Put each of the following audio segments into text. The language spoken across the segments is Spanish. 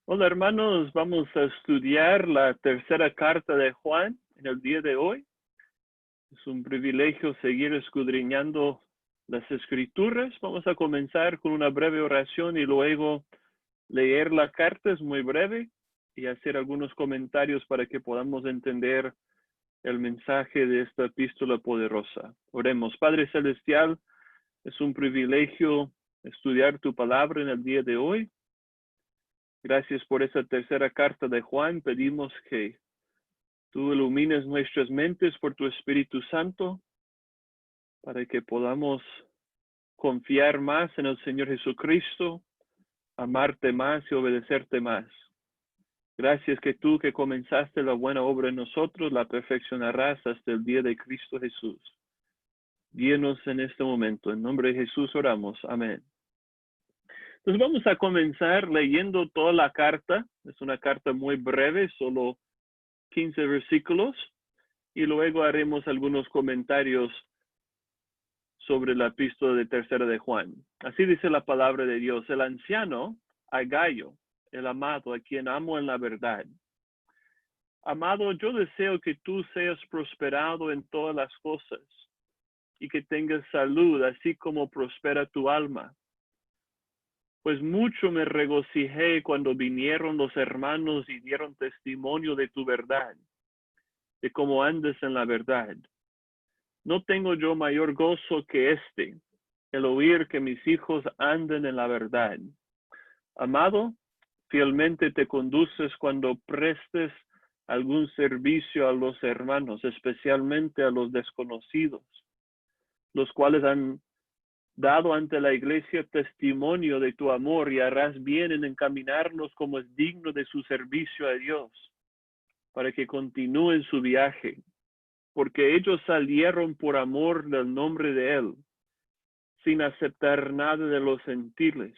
Hola hermanos, vamos a estudiar la tercera carta de Juan en el día de hoy. Es un privilegio seguir escudriñando las escrituras. Vamos a comenzar con una breve oración y luego leer la carta, es muy breve, y hacer algunos comentarios para que podamos entender el mensaje de esta epístola poderosa. Oremos. Padre Celestial, es un privilegio estudiar tu palabra en el día de hoy. Gracias por esa tercera carta de Juan. Pedimos que tú ilumines nuestras mentes por tu Espíritu Santo para que podamos confiar más en el Señor Jesucristo, amarte más y obedecerte más. Gracias que tú que comenzaste la buena obra en nosotros, la perfeccionarás hasta el día de Cristo Jesús. Guíenos en este momento. En nombre de Jesús oramos. Amén. Entonces vamos a comenzar leyendo toda la carta. Es una carta muy breve, solo 15 versículos. Y luego haremos algunos comentarios sobre la epístola de tercera de Juan. Así dice la palabra de Dios. El anciano, a Gayo, el amado, a quien amo en la verdad. Amado, yo deseo que tú seas prosperado en todas las cosas y que tengas salud, así como prospera tu alma. Pues mucho me regocijé cuando vinieron los hermanos y dieron testimonio de tu verdad, de cómo andas en la verdad. No tengo yo mayor gozo que este, el oír que mis hijos anden en la verdad. Amado, fielmente te conduces cuando prestes algún servicio a los hermanos, especialmente a los desconocidos, los cuales han dado ante la iglesia testimonio de tu amor, y harás bien en encaminarnos como es digno de su servicio a Dios, para que continúen su viaje, porque ellos salieron por amor del nombre de Él, sin aceptar nada de los gentiles.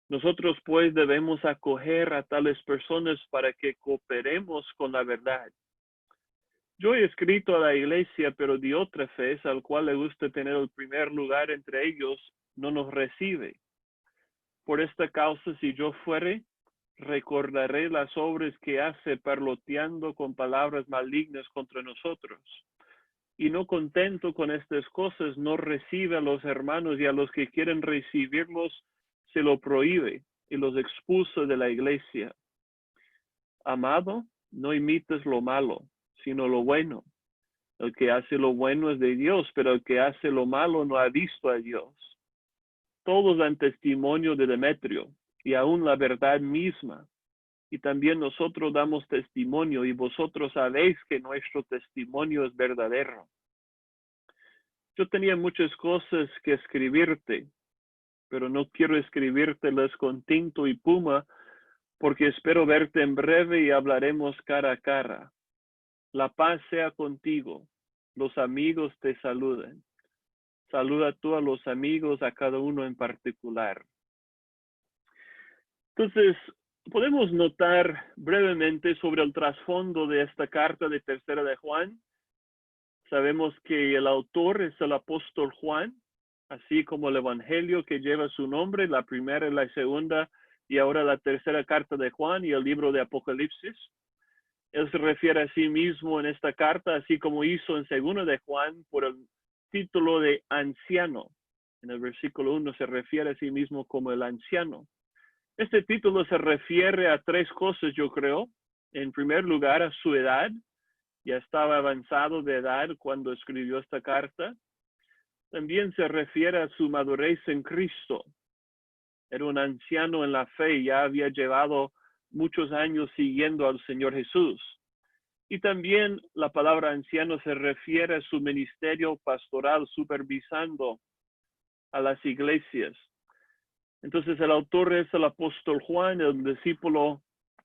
Nosotros pues debemos acoger a tales personas para que cooperemos con la verdad. Yo he escrito a la iglesia, pero Diótrefes, al cual le gusta tener el primer lugar entre ellos, no nos recibe. Por esta causa, si yo fuere, recordaré las obras que hace parloteando con palabras malignas contra nosotros. Y no contento con estas cosas, no recibe a los hermanos, y a los que quieren recibirlos se lo prohíbe y los expulsa de la iglesia. Amado, no imites lo malo, sino lo bueno. El que hace lo bueno es de Dios, pero el que hace lo malo no ha visto a Dios. Todos dan testimonio de Demetrio, y aún la verdad misma. Y también nosotros damos testimonio, y vosotros sabéis que nuestro testimonio es verdadero. Yo tenía muchas cosas que escribirte, pero no quiero escribírtelas con tinto y pluma, porque espero verte en breve y hablaremos cara a cara. La paz sea contigo. Los amigos te saluden. Saluda tú a los amigos, a cada uno en particular. Entonces, podemos notar brevemente sobre el trasfondo de esta carta de tercera de Juan. Sabemos que el autor es el apóstol Juan, así como el evangelio que lleva su nombre, la primera y la segunda, y ahora la tercera carta de Juan y el libro de Apocalipsis. Él se refiere a sí mismo en esta carta, así como hizo en segunda de Juan, por el título de anciano. En el versículo 1 se refiere a sí mismo como el anciano. Este título se refiere a tres cosas, yo creo. En primer lugar, a su edad. Ya estaba avanzado de edad cuando escribió esta carta. También se refiere a su madurez en Cristo. Era un anciano en la fe, ya había llevado muchos años siguiendo al Señor Jesús. Y también la palabra anciano se refiere a su ministerio pastoral, supervisando a las iglesias. Entonces el autor es el apóstol Juan, el discípulo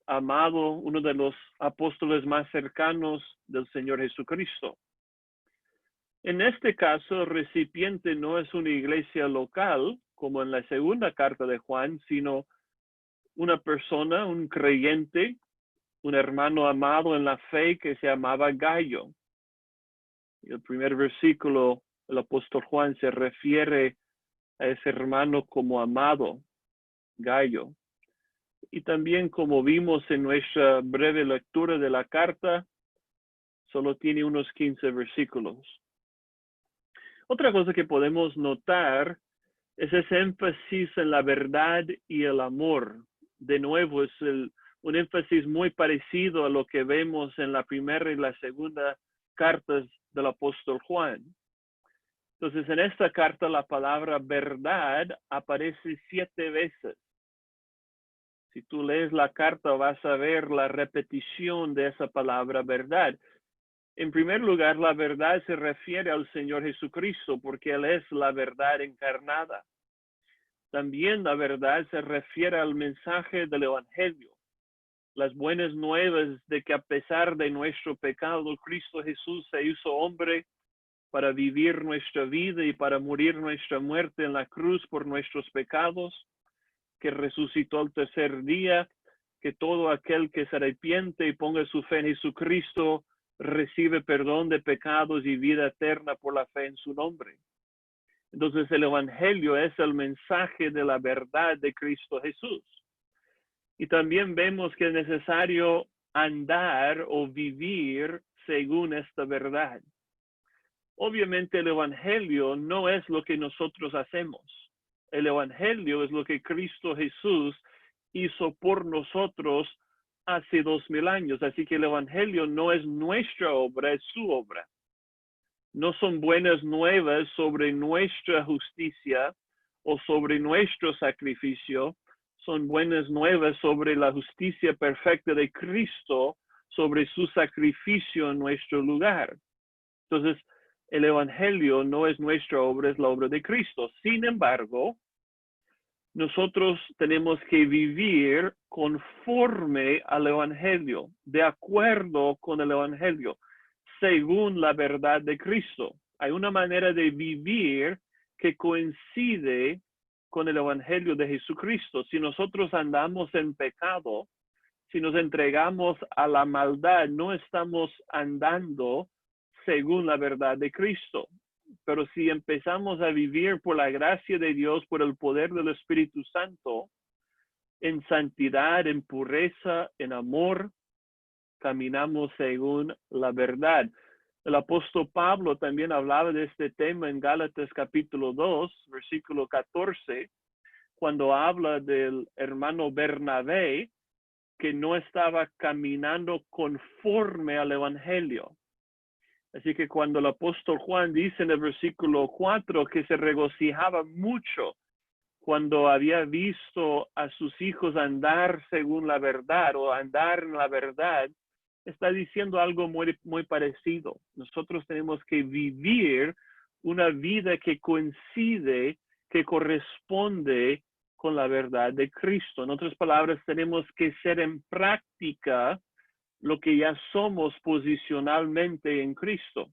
amado, uno de los apóstoles más cercanos del Señor Jesucristo. En este caso, el recipiente no es una iglesia local, como en la segunda carta de Juan, sino una persona, un creyente, un hermano amado en la fe que se llamaba Gayo. Y el primer versículo, el apóstol Juan se refiere a ese hermano como amado, Gayo. Y también, como vimos en nuestra breve lectura de la carta, solo tiene unos 15 versículos. Otra cosa que podemos notar es ese énfasis en la verdad y el amor. De nuevo, es un énfasis muy parecido a lo que vemos en la primera y la segunda cartas del apóstol Juan. Entonces, en esta carta la palabra verdad aparece 7 veces. Si tú lees la carta, vas a ver la repetición de esa palabra verdad. En primer lugar, la verdad se refiere al Señor Jesucristo, porque Él es la verdad encarnada. También la verdad se refiere al mensaje del Evangelio, las buenas nuevas de que a pesar de nuestro pecado, Cristo Jesús se hizo hombre para vivir nuestra vida y para morir nuestra muerte en la cruz por nuestros pecados, que resucitó al tercer día, que todo aquel que se arrepiente y ponga su fe en Jesucristo recibe perdón de pecados y vida eterna por la fe en su nombre. Entonces el Evangelio es el mensaje de la verdad de Cristo Jesús. Y también vemos que es necesario andar o vivir según esta verdad. Obviamente el Evangelio no es lo que nosotros hacemos. El Evangelio es lo que Cristo Jesús hizo por nosotros hace 2000 años. Así que el Evangelio no es nuestra obra, es su obra. No son buenas nuevas sobre nuestra justicia o sobre nuestro sacrificio. Son buenas nuevas sobre la justicia perfecta de Cristo, sobre su sacrificio en nuestro lugar. Entonces, el Evangelio no es nuestra obra, es la obra de Cristo. Sin embargo, nosotros tenemos que vivir conforme al Evangelio, de acuerdo con el Evangelio, según la verdad de Cristo. Hay una manera de vivir que coincide con el Evangelio de Jesucristo. Si nosotros andamos en pecado, si nos entregamos a la maldad, no estamos andando según la verdad de Cristo. Pero si empezamos a vivir por la gracia de Dios, por el poder del Espíritu Santo, en santidad, en pureza, en amor, caminamos según la verdad. El apóstol Pablo también hablaba de este tema en Gálatas capítulo 2, versículo 14, cuando habla del hermano Bernabé, que no estaba caminando conforme al Evangelio. Así que cuando el apóstol Juan dice en el versículo 4 que se regocijaba mucho cuando había visto a sus hijos andar según la verdad o andar en la verdad, está diciendo algo muy, muy parecido. Nosotros tenemos que vivir una vida que coincide, que corresponde con la verdad de Cristo. En otras palabras, tenemos que ser en práctica lo que ya somos posicionalmente en Cristo.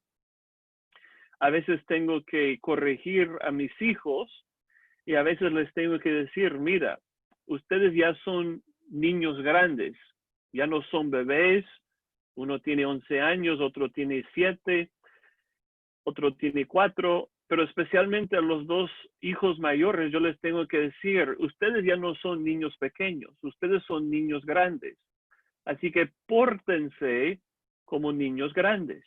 A veces tengo que corregir a mis hijos y a veces les tengo que decir, mira, ustedes ya son niños grandes, ya no son bebés, uno tiene 11 años, otro tiene 7, otro tiene 4, pero especialmente a los dos hijos mayores yo les tengo que decir, ustedes ya no son niños pequeños, ustedes son niños grandes. Así que pórtense como niños grandes.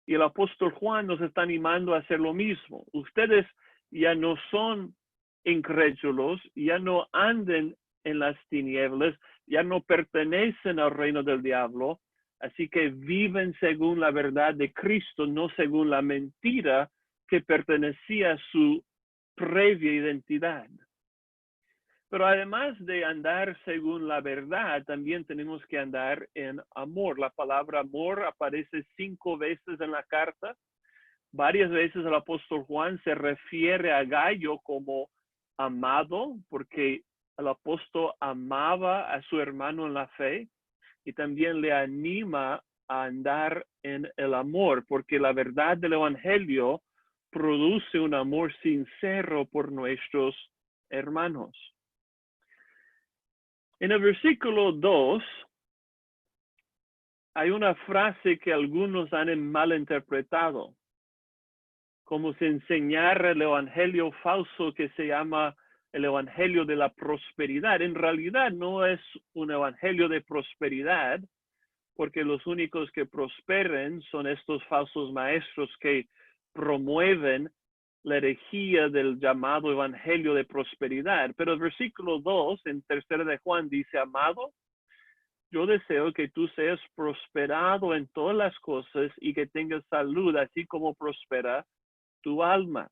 Y el apóstol Juan nos está animando a hacer lo mismo. Ustedes ya no son incrédulos, ya no anden en las tinieblas, ya no pertenecen al reino del diablo. Así que viven según la verdad de Cristo, no según la mentira que pertenecía a su previa identidad. Pero además de andar según la verdad, también tenemos que andar en amor. La palabra amor aparece 5 veces en la carta. Varias veces el apóstol Juan se refiere a Gayo como amado, porque el apóstol amaba a su hermano en la fe y también le anima a andar en el amor, porque la verdad del Evangelio produce un amor sincero por nuestros hermanos. En el versículo 2 hay una frase que algunos han malinterpretado, como si enseñara el evangelio falso que se llama el evangelio de la prosperidad. En realidad no es un evangelio de prosperidad, porque los únicos que prosperen son estos falsos maestros que promueven la herejía del llamado evangelio de prosperidad. Pero el versículo 2 en 3 de Juan dice, amado, yo deseo que tú seas prosperado en todas las cosas y que tengas salud, así como prospera tu alma.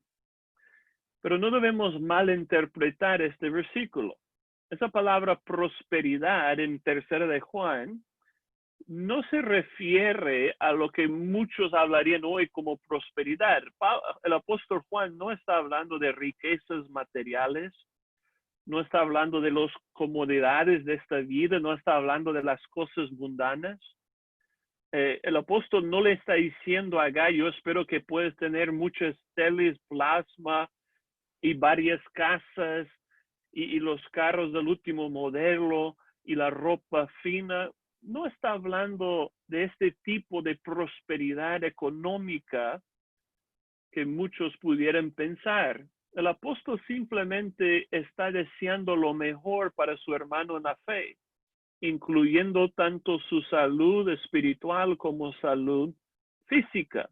Pero no debemos malinterpretar este versículo. Esa palabra prosperidad en 3 de Juan no se refiere a lo que muchos hablarían hoy como prosperidad. El apóstol Juan no está hablando de riquezas materiales, no está hablando de las comodidades de esta vida, no está hablando de las cosas mundanas. El apóstol no le está diciendo a Gallo, espero que puedas tener muchas teles, plasma y varias casas y los carros del último modelo y la ropa fina. No está hablando de este tipo de prosperidad económica que muchos pudieran pensar. El apóstol simplemente está deseando lo mejor para su hermano en la fe, incluyendo tanto su salud espiritual como salud física.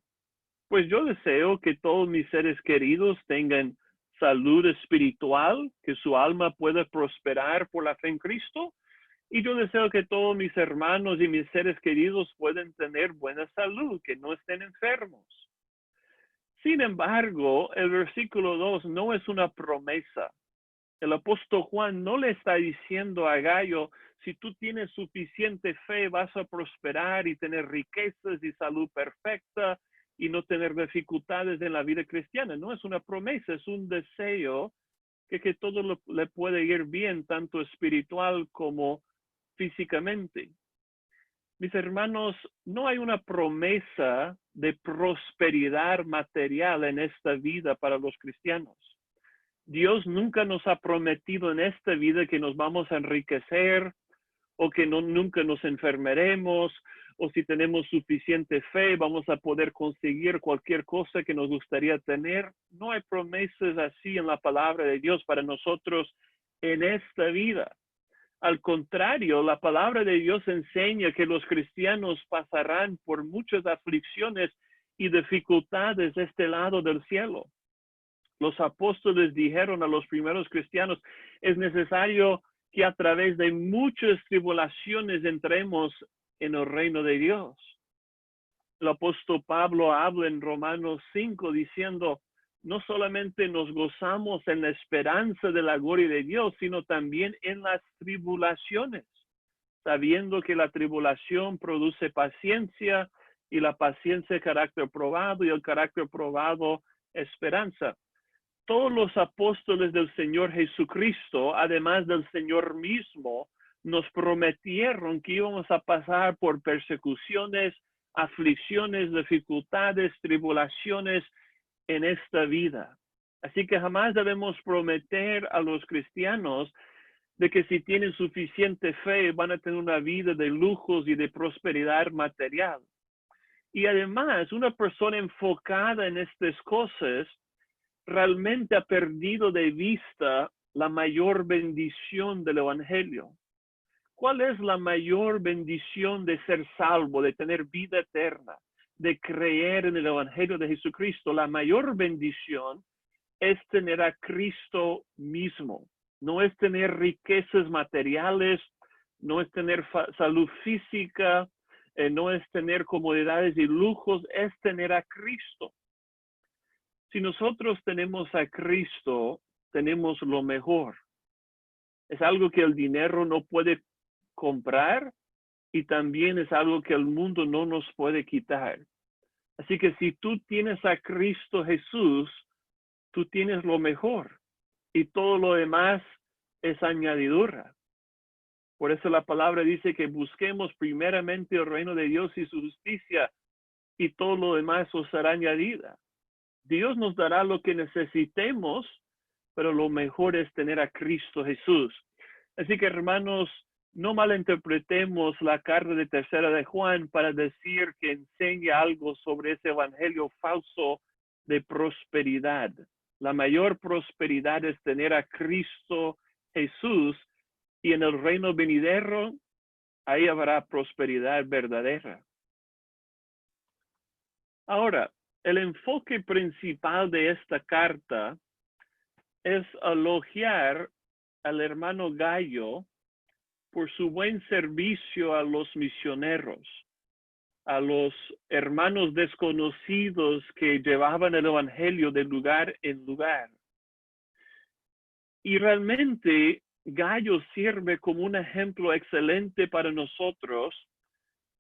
Pues yo deseo que todos mis seres queridos tengan salud espiritual, que su alma pueda prosperar por la fe en Cristo. Y yo deseo que todos mis hermanos y mis seres queridos puedan tener buena salud, que no estén enfermos. Sin embargo, el versículo 2 no es una promesa. El apóstol Juan no le está diciendo a Gallo, si tú tienes suficiente fe, vas a prosperar y tener riquezas y salud perfecta y no tener dificultades en la vida cristiana. No es una promesa, es un deseo que todo le puede ir bien, tanto espiritual como físicamente. Mis hermanos, no hay una promesa de prosperidad material en esta vida para los cristianos. Dios nunca nos ha prometido en esta vida que nos vamos a enriquecer o que nunca nos enfermaremos o si tenemos suficiente fe vamos a poder conseguir cualquier cosa que nos gustaría tener. No hay promesas así en la palabra de Dios para nosotros en esta vida. Al contrario, la palabra de Dios enseña que los cristianos pasarán por muchas aflicciones y dificultades de este lado del cielo. Los apóstoles dijeron a los primeros cristianos, es necesario que a través de muchas tribulaciones entremos en el reino de Dios. El apóstol Pablo habla en Romanos 5 diciendo, no solamente nos gozamos en la esperanza de la gloria de Dios, sino también en las tribulaciones, sabiendo que la tribulación produce paciencia y la paciencia carácter probado y el carácter probado esperanza. Todos los apóstoles del Señor Jesucristo, además del Señor mismo, nos prometieron que íbamos a pasar por persecuciones, aflicciones, dificultades, tribulaciones en esta vida. Así que jamás debemos prometer a los cristianos de que si tienen suficiente fe van a tener una vida de lujos y de prosperidad material. Y además, una persona enfocada en estas cosas realmente ha perdido de vista la mayor bendición del Evangelio. ¿Cuál es la mayor bendición de ser salvo, de tener vida eterna, de creer en el Evangelio de Jesucristo? La mayor bendición es tener a Cristo mismo. No es tener riquezas materiales, no es tener salud física, no es tener comodidades y lujos, es tener a Cristo. Si nosotros tenemos a Cristo, tenemos lo mejor. Es algo que el dinero no puede comprar y también es algo que el mundo no nos puede quitar. Así que si tú tienes a Cristo Jesús, tú tienes lo mejor y todo lo demás es añadidura. Por eso la palabra dice que busquemos primeramente el reino de Dios y su justicia y todo lo demás os será añadida. Dios nos dará lo que necesitemos, pero lo mejor es tener a Cristo Jesús. Así que hermanos, no malinterpretemos la carta de 3 de Juan para decir que enseña algo sobre ese evangelio falso de prosperidad. La mayor prosperidad es tener a Cristo Jesús, y en el reino venidero ahí habrá prosperidad verdadera. Ahora, el enfoque principal de esta carta es elogiar al hermano Gallo por su buen servicio a los misioneros, a los hermanos desconocidos que llevaban el evangelio de lugar en lugar. Y realmente Gallo sirve como un ejemplo excelente para nosotros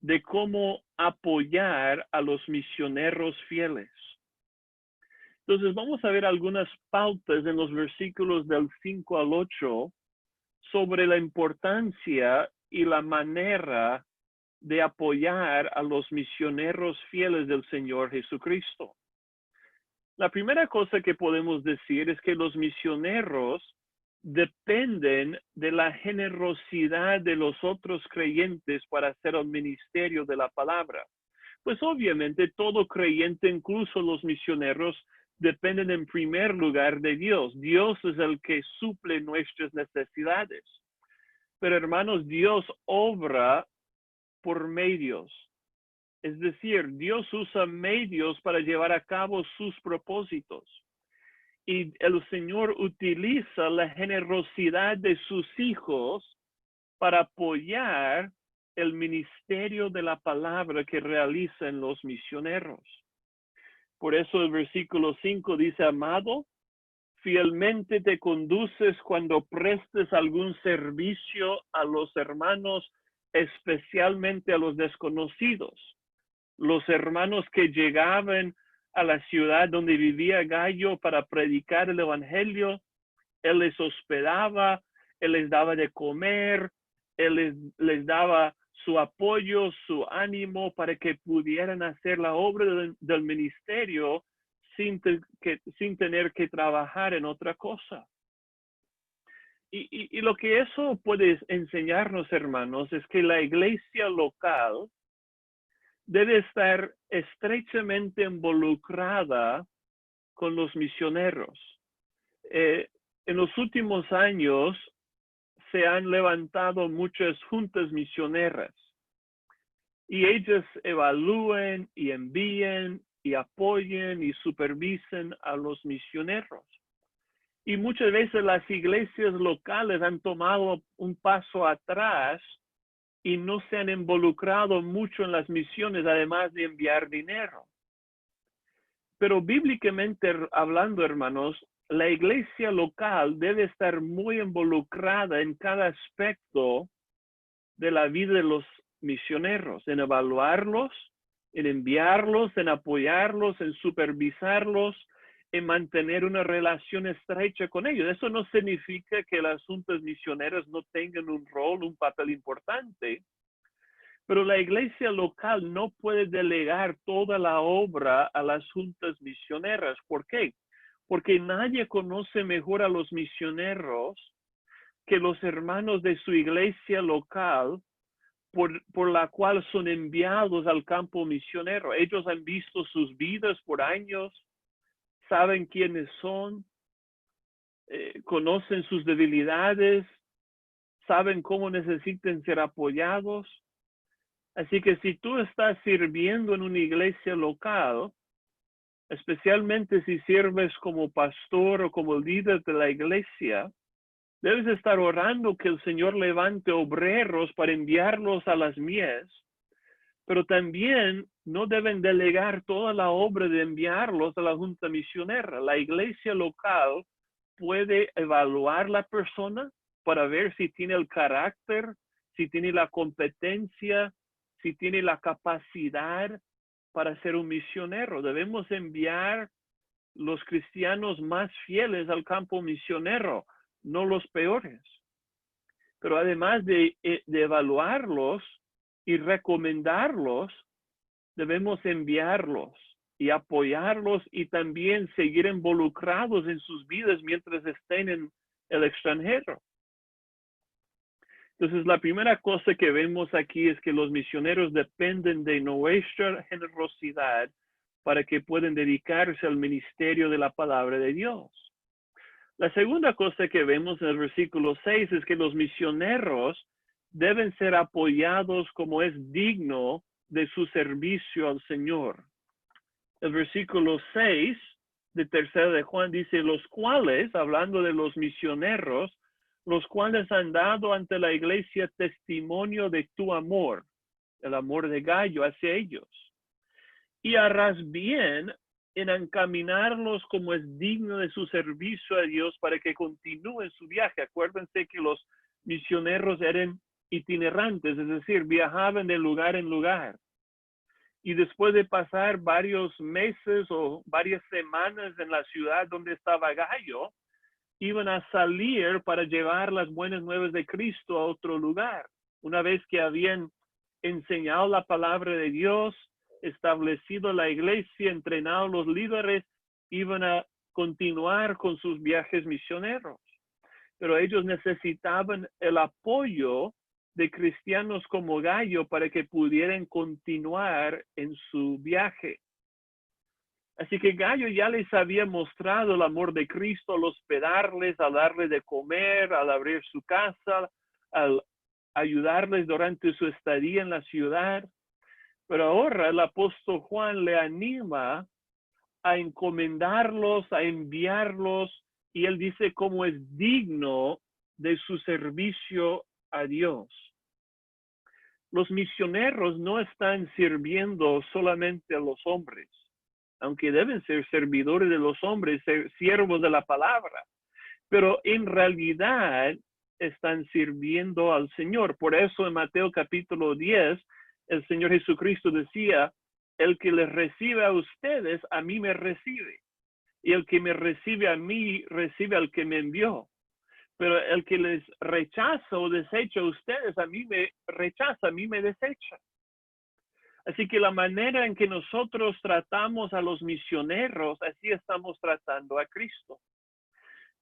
de cómo apoyar a los misioneros fieles. Entonces vamos a ver algunas pautas en los versículos del 5 al 8 sobre la importancia y la manera de apoyar a los misioneros fieles del Señor Jesucristo. La primera cosa que podemos decir es que los misioneros dependen de la generosidad de los otros creyentes para hacer el ministerio de la palabra. Pues obviamente todo creyente, incluso los misioneros, dependen en primer lugar de Dios. Dios es el que suple nuestras necesidades. Pero hermanos, Dios obra por medios. Es decir, Dios usa medios para llevar a cabo sus propósitos. Y el Señor utiliza la generosidad de sus hijos para apoyar el ministerio de la palabra que realizan los misioneros. Por eso el versículo 5 dice, amado, fielmente te conduces cuando prestes algún servicio a los hermanos, especialmente a los desconocidos. Los hermanos que llegaban a la ciudad donde vivía Gallo para predicar el evangelio, él les hospedaba, él les daba de comer, él les daba su apoyo, su ánimo para que pudieran hacer la obra del ministerio sin tener que trabajar en otra cosa. Y lo que eso puede enseñarnos, hermanos, es que la iglesia local debe estar estrechamente involucrada con los misioneros. En los últimos años se han levantado muchas juntas misioneras y ellas evalúan y envían y apoyan y supervisan a los misioneros. Y muchas veces las iglesias locales han tomado un paso atrás y no se han involucrado mucho en las misiones, además de enviar dinero. Pero bíblicamente hablando, hermanos, la iglesia local debe estar muy involucrada en cada aspecto de la vida de los misioneros, en evaluarlos, en enviarlos, en apoyarlos, en supervisarlos, en mantener una relación estrecha con ellos. Eso no significa que las juntas misioneras no tengan un rol, un papel importante, pero la iglesia local no puede delegar toda la obra a las juntas misioneras. ¿Por qué? Porque nadie conoce mejor a los misioneros que los hermanos de su iglesia local por la cual son enviados al campo misionero. Ellos han visto sus vidas por años, saben quiénes son, conocen sus debilidades, saben cómo necesitan ser apoyados. Así que si tú estás sirviendo en una iglesia local, especialmente si sirves como pastor o como líder de la iglesia, debes estar orando que el Señor levante obreros para enviarlos a las mies, pero también no deben delegar toda la obra de enviarlos a la junta misionera. La iglesia local puede evaluar la persona para ver si tiene el carácter, si tiene la competencia, si tiene la capacidad para ser un misionero. Debemos enviar los cristianos más fieles al campo misionero, no los peores. Pero además de evaluarlos y recomendarlos, debemos enviarlos y apoyarlos y también seguir involucrados en sus vidas mientras estén en el extranjero. Entonces, la primera cosa que vemos aquí es que los misioneros dependen de nuestra generosidad para que puedan dedicarse al ministerio de la palabra de Dios. La segunda cosa que vemos en el versículo 6 es que los misioneros deben ser apoyados como es digno de su servicio al Señor. El versículo 6 de tercera de Juan dice, los cuales, hablando de los misioneros, los cuales han dado ante la iglesia testimonio de tu amor, el amor de Gallo hacia ellos. Y harás bien en encaminarlos como es digno de su servicio a Dios para que continúen su viaje. Acuérdense que los misioneros eran itinerantes, es decir, viajaban de lugar en lugar. Y después de pasar varios meses o varias semanas en la ciudad donde estaba Gallo, iban a salir para llevar las buenas nuevas de Cristo a otro lugar. Una vez que habían enseñado la palabra de Dios, establecido la iglesia, entrenado los líderes, iban a continuar con sus viajes misioneros. Pero ellos necesitaban el apoyo de cristianos como Gallo para que pudieran continuar en su viaje. Así que Gallo ya les había mostrado el amor de Cristo al hospedarles, al darles de comer, al abrir su casa, al ayudarles durante su estadía en la ciudad. Pero ahora el apóstol Juan le anima a encomendarlos, a enviarlos, y él dice cómo es digno de su servicio a Dios. Los misioneros no están sirviendo solamente a los hombres, aunque deben ser servidores de los hombres, ser siervos de la palabra, pero en realidad están sirviendo al Señor. Por eso en Mateo capítulo 10, el Señor Jesucristo decía, el que les recibe a ustedes, a mí me recibe. Y el que me recibe a mí, recibe al que me envió. Pero el que les rechaza o desecha a ustedes, a mí me rechaza, a mí me desecha. Así que la manera en que nosotros tratamos a los misioneros, así estamos tratando a Cristo.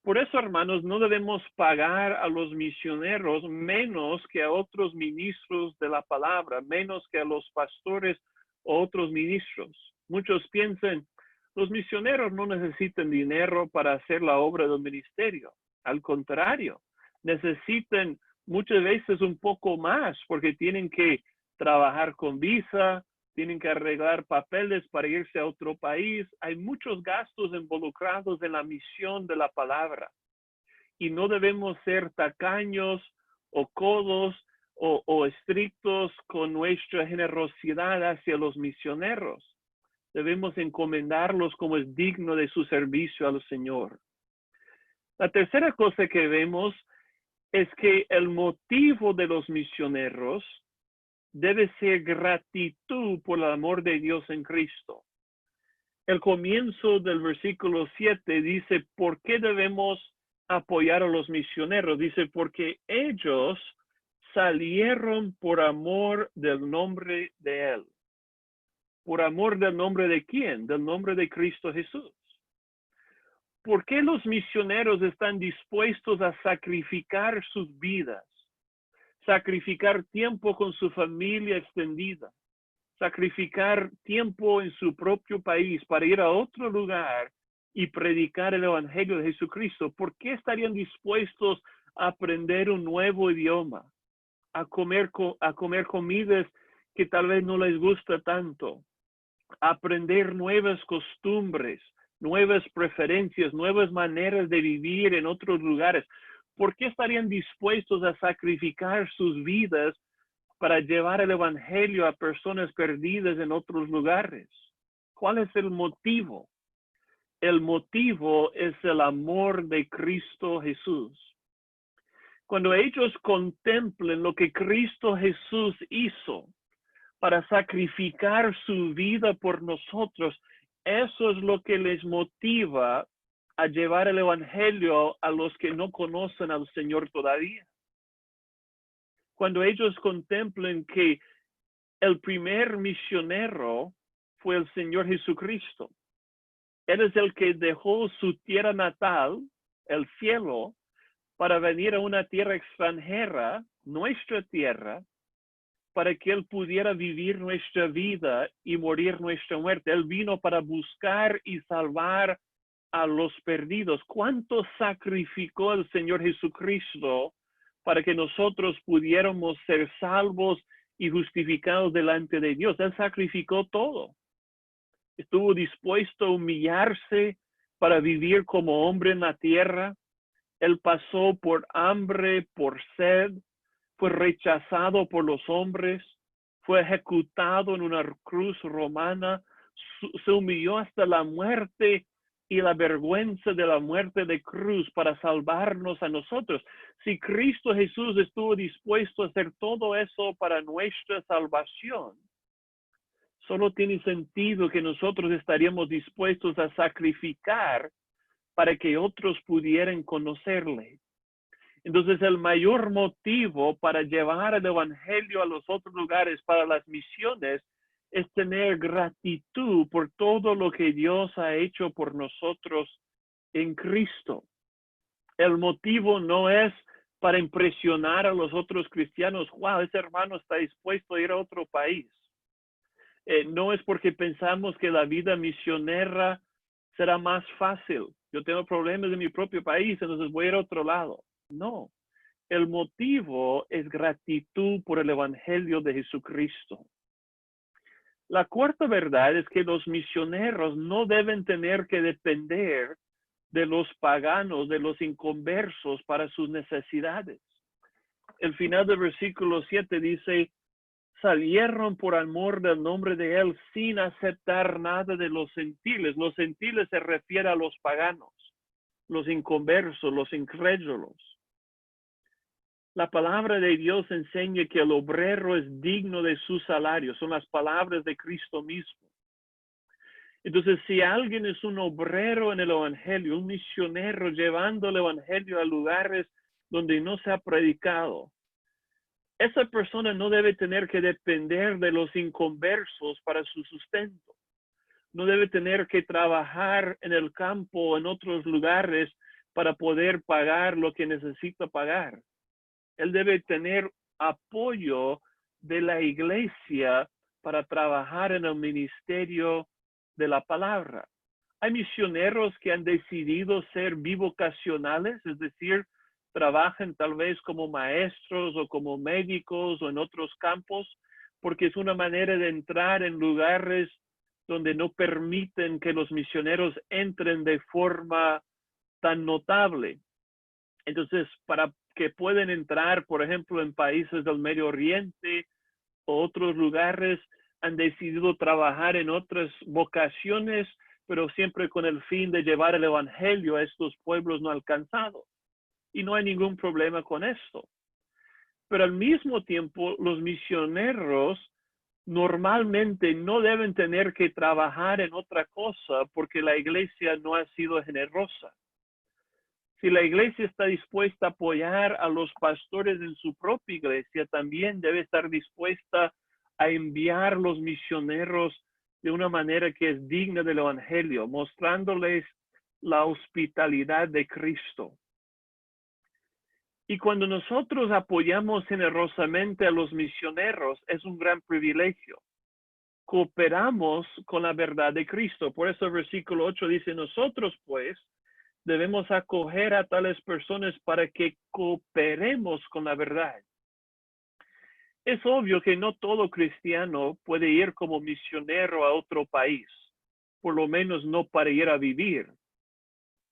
Por eso, hermanos, no debemos pagar a los misioneros menos que a otros ministros de la palabra, menos que a los pastores o otros ministros. Muchos piensan, los misioneros no necesitan dinero para hacer la obra del ministerio. Al contrario, necesitan muchas veces un poco más porque tienen que trabajar con visa, tienen que arreglar papeles para irse a otro país. Hay muchos gastos involucrados en la misión de la palabra. Y no debemos ser tacaños o codos o estrictos con nuestra generosidad hacia los misioneros. Debemos encomendarlos como es digno de su servicio al Señor. La tercera cosa que vemos es que el motivo de los misioneros debe ser gratitud por el amor de Dios en Cristo. El comienzo del versículo 7 dice, ¿por qué debemos apoyar a los misioneros? Dice, porque ellos salieron por amor del nombre de Él. ¿Por amor del nombre de quién? Del nombre de Cristo Jesús. ¿Por qué los misioneros están dispuestos a sacrificar sus vidas? Sacrificar tiempo con su familia extendida, sacrificar tiempo en su propio país para ir a otro lugar y predicar el Evangelio de Jesucristo. ¿Por qué estarían dispuestos a aprender un nuevo idioma, a comer comidas que tal vez no les gusta tanto, a aprender nuevas costumbres, nuevas preferencias, nuevas maneras de vivir en otros lugares? ¿Por qué estarían dispuestos a sacrificar sus vidas para llevar el Evangelio a personas perdidas en otros lugares? ¿Cuál es el motivo? El motivo es el amor de Cristo Jesús. Cuando ellos contemplen lo que Cristo Jesús hizo para sacrificar su vida por nosotros, eso es lo que les motiva a llevar el Evangelio a los que no conocen al Señor todavía. Cuando ellos contemplen que el primer misionero fue el Señor Jesucristo. Él es el que dejó su tierra natal, el cielo, para venir a una tierra extranjera, nuestra tierra, para que Él pudiera vivir nuestra vida y morir nuestra muerte. Él vino para buscar y salvar a los perdidos. ¿Cuánto sacrificó el Señor Jesucristo para que nosotros pudiéramos ser salvos y justificados delante de Dios? Él sacrificó todo. Estuvo dispuesto a humillarse para vivir como hombre en la tierra. Él pasó por hambre, por sed, fue rechazado por los hombres, fue ejecutado en una cruz romana, se humilló hasta la muerte y la vergüenza de la muerte de cruz para salvarnos a nosotros. Si Cristo Jesús estuvo dispuesto a hacer todo eso para nuestra salvación, solo tiene sentido que nosotros estaríamos dispuestos a sacrificar para que otros pudieran conocerle. Entonces, el mayor motivo para llevar el evangelio a los otros lugares, para las misiones, es tener gratitud por todo lo que Dios ha hecho por nosotros en Cristo. El motivo no es para impresionar a los otros cristianos. Wow, ese hermano está dispuesto a ir a otro país. No es porque pensamos que la vida misionera será más fácil. Yo tengo problemas en mi propio país, entonces voy a ir a otro lado. No, el motivo es gratitud por el evangelio de Jesucristo. La cuarta verdad es que los misioneros no deben tener que depender de los paganos, de los inconversos para sus necesidades. El final del versículo 7 dice, salieron por amor del nombre de Él sin aceptar nada de los gentiles. Los gentiles se refiere a los paganos, los inconversos, los incrédulos. La palabra de Dios enseña que el obrero es digno de su salario. Son las palabras de Cristo mismo. Entonces, si alguien es un obrero en el evangelio, un misionero llevando el evangelio a lugares donde no se ha predicado, esa persona no debe tener que depender de los inconversos para su sustento. No debe tener que trabajar en el campo o en otros lugares para poder pagar lo que necesita pagar. Él debe tener apoyo de la iglesia para trabajar en el ministerio de la palabra. Hay misioneros que han decidido ser bivocacionales, es decir, trabajan tal vez como maestros o como médicos o en otros campos, porque es una manera de entrar en lugares donde no permiten que los misioneros entren de forma tan notable. Entonces, para que pueden entrar, por ejemplo, en países del Medio Oriente o otros lugares, han decidido trabajar en otras vocaciones, pero siempre con el fin de llevar el evangelio a estos pueblos no alcanzados. Y no hay ningún problema con esto. Pero al mismo tiempo, los misioneros normalmente no deben tener que trabajar en otra cosa porque la iglesia no ha sido generosa. Si la iglesia está dispuesta a apoyar a los pastores en su propia iglesia, también debe estar dispuesta a enviar los misioneros de una manera que es digna del evangelio, mostrándoles la hospitalidad de Cristo. Y cuando nosotros apoyamos generosamente a los misioneros, es un gran privilegio. Cooperamos con la verdad de Cristo. Por eso el versículo 8 dice, nosotros pues debemos acoger a tales personas para que cooperemos con la verdad. Es obvio que no todo cristiano puede ir como misionero a otro país, por lo menos no para ir a vivir.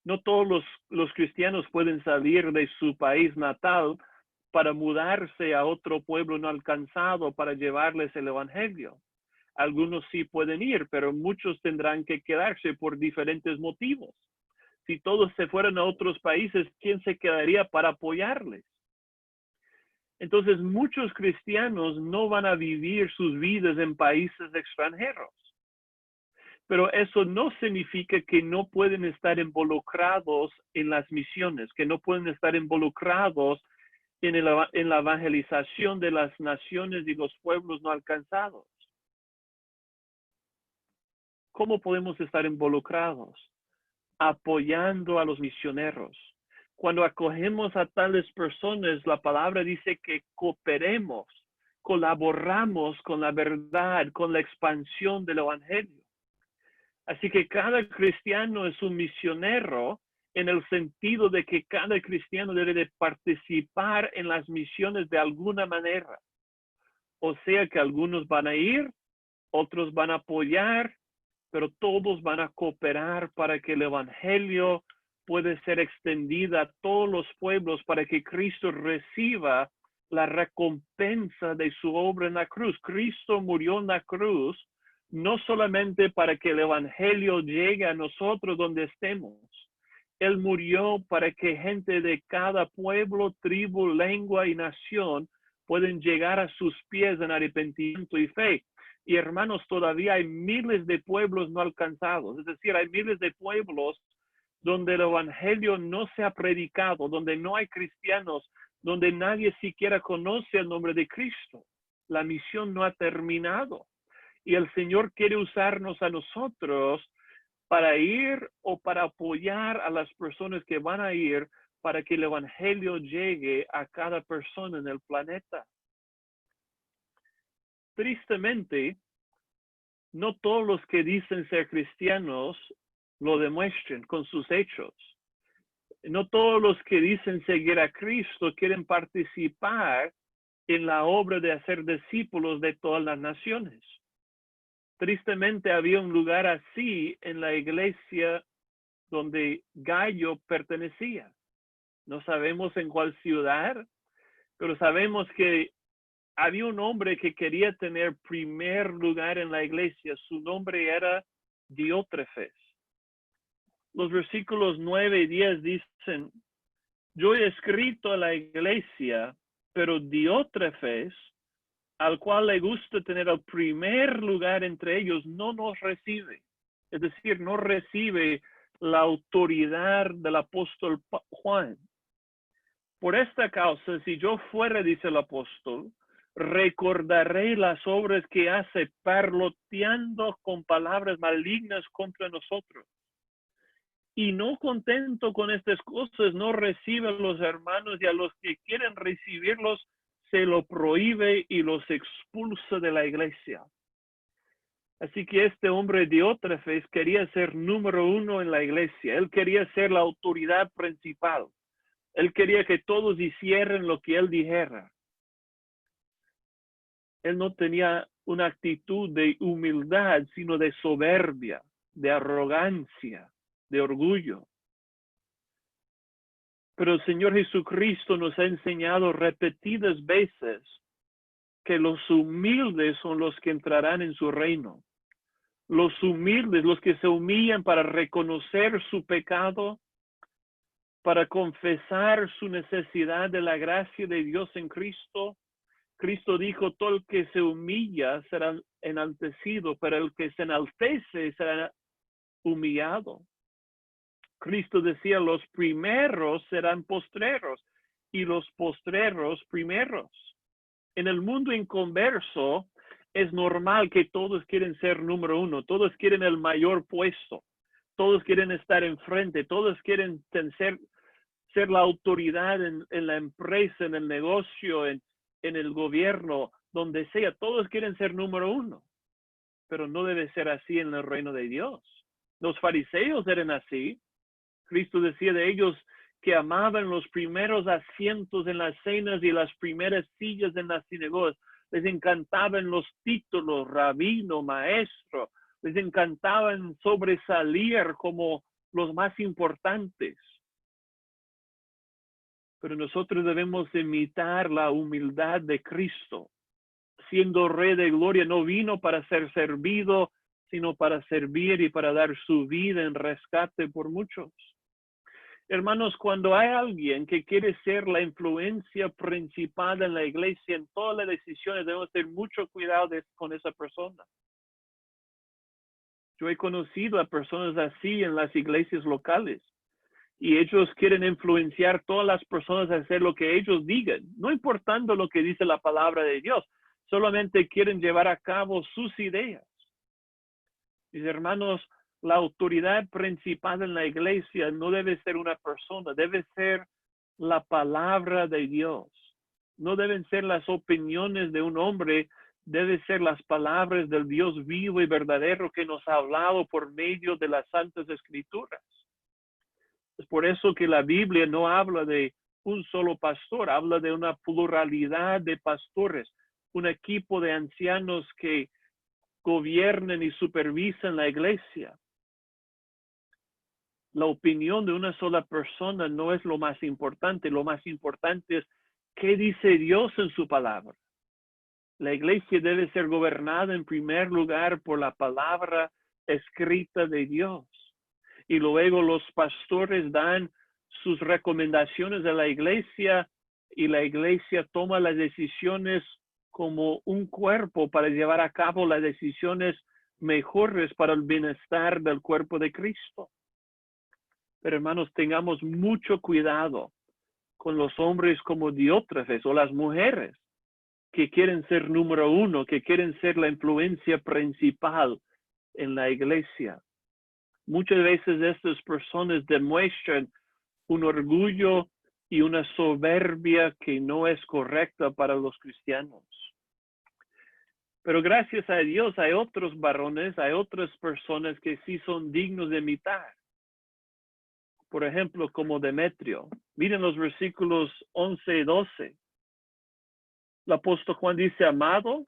No todos los cristianos pueden salir de su país natal para mudarse a otro pueblo no alcanzado para llevarles el evangelio. Algunos sí pueden ir, pero muchos tendrán que quedarse por diferentes motivos. Si todos se fueran a otros países, ¿quién se quedaría para apoyarles? Entonces, muchos cristianos no van a vivir sus vidas en países extranjeros. Pero eso no significa que no pueden estar involucrados en las misiones, que no pueden estar involucrados en la evangelización de las naciones y los pueblos no alcanzados. ¿Cómo podemos estar involucrados? Apoyando a los misioneros. Cuando acogemos a tales personas, la palabra dice que cooperemos colaboramos con la verdad, con la expansión del evangelio. Así que cada cristiano es un misionero en el sentido de que cada cristiano debe de participar en las misiones de alguna manera. O sea que algunos van a ir, otros van a apoyar, pero todos van a cooperar para que el evangelio pueda ser extendida a todos los pueblos, para que Cristo reciba la recompensa de su obra en la cruz. Cristo murió en la cruz no solamente para que el evangelio llegue a nosotros donde estemos. Él murió para que gente de cada pueblo, tribu, lengua y nación pueden llegar a sus pies en arrepentimiento y fe. Y hermanos, todavía hay miles de pueblos no alcanzados. Es decir, hay miles de pueblos donde el evangelio no se ha predicado, donde no hay cristianos, donde nadie siquiera conoce el nombre de Cristo. La misión no ha terminado. Y el Señor quiere usarnos a nosotros para ir o para apoyar a las personas que van a ir para que el evangelio llegue a cada persona en el planeta. Tristemente, no todos los que dicen ser cristianos lo demuestren con sus hechos. No todos los que dicen seguir a Cristo quieren participar en la obra de hacer discípulos de todas las naciones. Tristemente había un lugar así en la iglesia donde Gallo pertenecía. No sabemos en cuál ciudad, pero sabemos que había un hombre que quería tener primer lugar en la iglesia. Su nombre era Diótrefes. Los versículos 9 y 10 dicen, yo he escrito a la iglesia, pero Diótrefes, al cual le gusta tener el primer lugar entre ellos, no nos recibe. Es decir, no recibe la autoridad del apóstol Juan. Por esta causa, si yo fuera, dice el apóstol, recordaré las obras que hace parloteando con palabras malignas contra nosotros. Y no contento con estas cosas, no recibe a los hermanos, y a los que quieren recibirlos se lo prohíbe y los expulsa de la iglesia. Así que este hombre Diótrefes quería ser número uno en la iglesia. Él quería ser la autoridad principal. Él quería que todos hicieran lo que él dijera. Él no tenía una actitud de humildad, sino de soberbia, de arrogancia, de orgullo. Pero el Señor Jesucristo nos ha enseñado repetidas veces que los humildes son los que entrarán en su reino. Los humildes, los que se humillan para reconocer su pecado, para confesar su necesidad de la gracia de Dios en Cristo. Cristo dijo, todo el que se humilla será enaltecido, pero el que se enaltece será humillado. Cristo decía, los primeros serán postreros y los postreros primeros. En el mundo inconverso es normal que todos quieren ser número uno, todos quieren el mayor puesto, todos quieren estar enfrente, todos quieren ser la autoridad en la empresa, en el negocio, en el gobierno, donde sea. Todos quieren ser número uno, pero no debe ser así en el reino de Dios. Los fariseos eran así. Cristo decía de ellos que amaban los primeros asientos en las cenas y las primeras sillas en las sinagogas. Les encantaban los títulos, rabino, maestro. Les encantaban sobresalir como los más importantes. Pero nosotros debemos imitar la humildad de Cristo. Siendo Rey de Gloria, no vino para ser servido, sino para servir y para dar su vida en rescate por muchos. Hermanos, cuando hay alguien que quiere ser la influencia principal en la iglesia, en todas las decisiones, debemos tener mucho cuidado con esa persona. Yo he conocido a personas así en las iglesias locales. Y ellos quieren influenciar a todas las personas a hacer lo que ellos digan, no importando lo que dice la palabra de Dios, solamente quieren llevar a cabo sus ideas. Mis hermanos, la autoridad principal en la iglesia no debe ser una persona, debe ser la palabra de Dios. No deben ser las opiniones de un hombre, deben ser las palabras del Dios vivo y verdadero que nos ha hablado por medio de las Santas Escrituras. Es por eso que la Biblia no habla de un solo pastor, habla de una pluralidad de pastores, un equipo de ancianos que gobiernan y supervisan la iglesia. La opinión de una sola persona no es lo más importante es qué dice Dios en su palabra. La iglesia debe ser gobernada en primer lugar por la palabra escrita de Dios. Y luego los pastores dan sus recomendaciones a la iglesia y la iglesia toma las decisiones como un cuerpo para llevar a cabo las decisiones mejores para el bienestar del cuerpo de Cristo. Pero hermanos, tengamos mucho cuidado con los hombres como Diótrefes o las mujeres que quieren ser número uno, que quieren ser la influencia principal en la iglesia. Muchas veces estas personas demuestran un orgullo y una soberbia que no es correcta para los cristianos. Pero gracias a Dios hay otros varones, hay otras personas que sí son dignos de imitar. Por ejemplo, como Demetrio. Miren los versículos 11 y 12. El apóstol Juan dice, amado,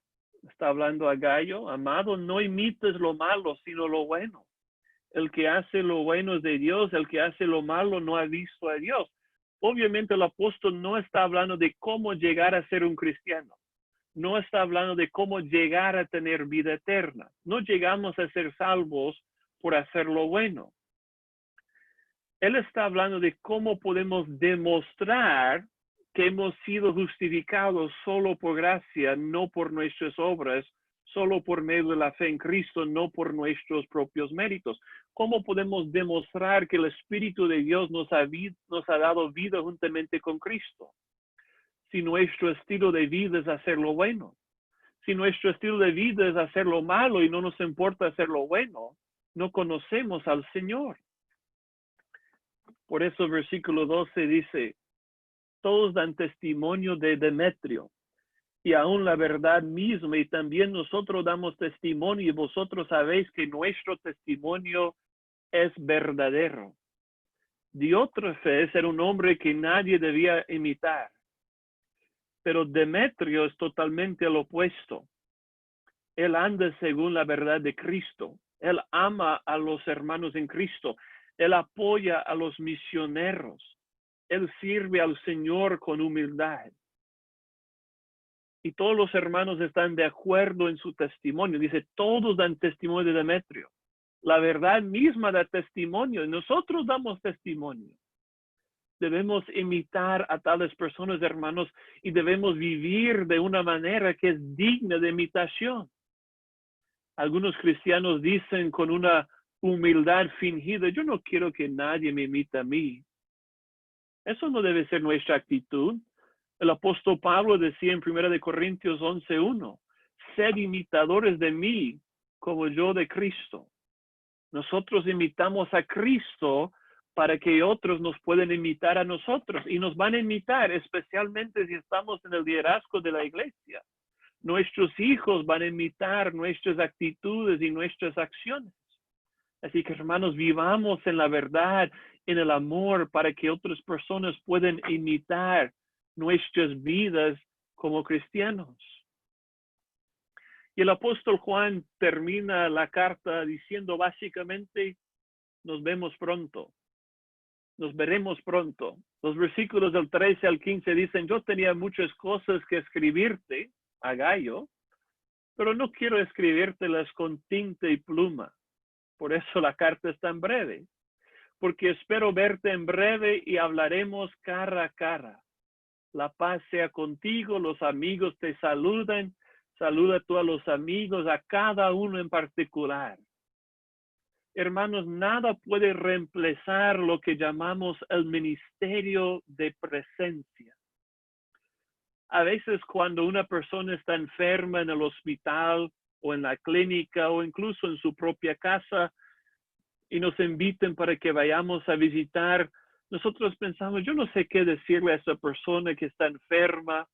está hablando a Gallo, amado, no imites lo malo, sino lo bueno. El que hace lo bueno es de Dios, el que hace lo malo no ha visto a Dios. Obviamente el apóstol no está hablando de cómo llegar a ser un cristiano. No está hablando de cómo llegar a tener vida eterna. No llegamos a ser salvos por hacer lo bueno. Él está hablando de cómo podemos demostrar que hemos sido justificados solo por gracia, no por nuestras obras, solo por medio de la fe en Cristo, no por nuestros propios méritos. ¿Cómo podemos demostrar que el Espíritu de Dios nos ha dado vida juntamente con Cristo? Si nuestro estilo de vida es hacer lo bueno. Si nuestro estilo de vida es hacer lo malo y no nos importa hacer lo bueno, no conocemos al Señor. Por eso el versículo 12 dice, todos dan testimonio de Demetrio y aún la verdad misma, y también nosotros damos testimonio y vosotros sabéis que nuestro testimonio es verdadero. Diótrefes era un hombre que nadie debía imitar, pero Demetrio es totalmente al opuesto. Él anda según la verdad de Cristo. Él ama a los hermanos en Cristo. Él apoya a los misioneros. Él sirve al Señor con humildad. Y todos los hermanos están de acuerdo en su testimonio. Dice, todos dan testimonio de Demetrio. La verdad misma da testimonio. Nosotros damos testimonio. Debemos imitar a tales personas, hermanos, y debemos vivir de una manera que es digna de imitación. Algunos cristianos dicen con una humildad fingida, yo no quiero que nadie me imite a mí. Eso no debe ser nuestra actitud. El apóstol Pablo decía en 1 Corintios 11:1, sed imitadores de mí como yo de Cristo. Nosotros imitamos a Cristo para que otros nos puedan imitar a nosotros y nos van a imitar, especialmente si estamos en el liderazgo de la iglesia. Nuestros hijos van a imitar nuestras actitudes y nuestras acciones. Así que, hermanos, vivamos en la verdad, en el amor, para que otras personas puedan imitar nuestras vidas como cristianos. Y el apóstol Juan termina la carta diciendo básicamente, nos vemos pronto. Nos veremos pronto. Los versículos del 13 al 15 dicen, yo tenía muchas cosas que escribirte, a Gallo, pero no quiero escribírtelas con tinta y pluma. Por eso la carta es tan breve, porque espero verte en breve y hablaremos cara a cara. La paz sea contigo, los amigos te saludan, saluda tú a los amigos, a cada uno en particular. Hermanos, nada puede reemplazar lo que llamamos el ministerio de presencia. A veces cuando una persona está enferma en el hospital o en la clínica o incluso en su propia casa y nos invitan para que vayamos a visitar, nosotros pensamos, yo no sé qué decirle a esa persona que está enferma,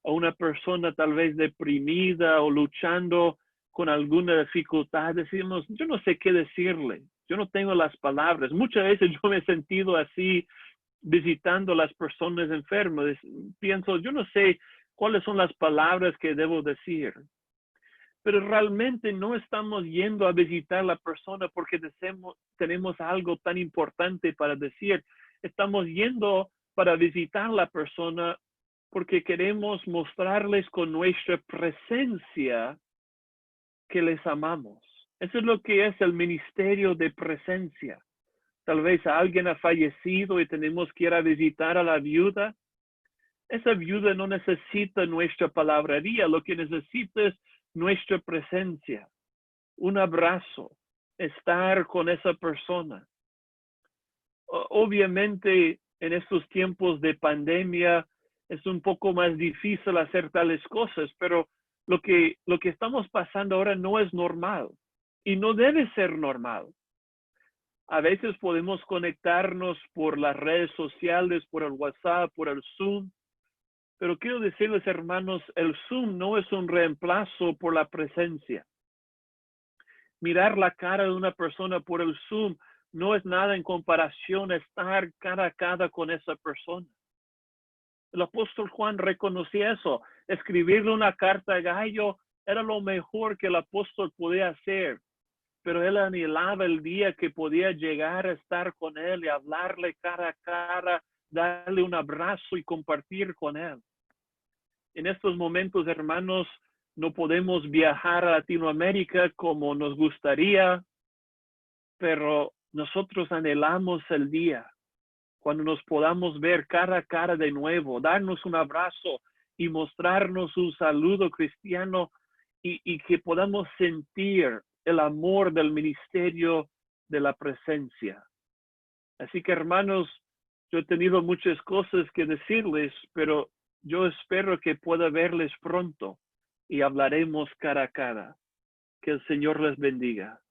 a una persona tal vez deprimida o luchando con alguna dificultad, decimos, yo no sé qué decirle, yo no tengo las palabras. Muchas veces yo me he sentido así visitando a las personas enfermas. Pienso, yo no sé cuáles son las palabras que debo decir. Pero realmente no estamos yendo a visitar a la persona porque tenemos algo tan importante para decir. Estamos yendo para visitar a la persona porque queremos mostrarles con nuestra presencia que les amamos. Eso es lo que es el ministerio de presencia. Tal vez alguien ha fallecido y tenemos que ir a visitar a la viuda. Esa viuda no necesita nuestra palabrería, lo que necesita es nuestra presencia, un abrazo, estar con esa persona. Obviamente, en estos tiempos de pandemia es un poco más difícil hacer tales cosas, pero lo que estamos pasando ahora no es normal y no debe ser normal. A veces podemos conectarnos por las redes sociales, por el WhatsApp, por el Zoom, pero quiero decirles, hermanos, el Zoom no es un reemplazo por la presencia. Mirar la cara de una persona por el Zoom no es nada en comparación a estar cara a cara con esa persona. El apóstol Juan reconocía eso. Escribirle una carta a Gallo era lo mejor que el apóstol podía hacer, pero él anhelaba el día que podía llegar a estar con él y hablarle cara a cara, darle un abrazo y compartir con él. En estos momentos, hermanos, no podemos viajar a Latinoamérica como nos gustaría, pero nosotros anhelamos el día cuando nos podamos ver cara a cara de nuevo, darnos un abrazo y mostrarnos un saludo cristiano y que podamos sentir el amor del ministerio de la presencia. Así que, hermanos, yo he tenido muchas cosas que decirles, pero yo espero que pueda verles pronto y hablaremos cara a cara. Que el Señor les bendiga.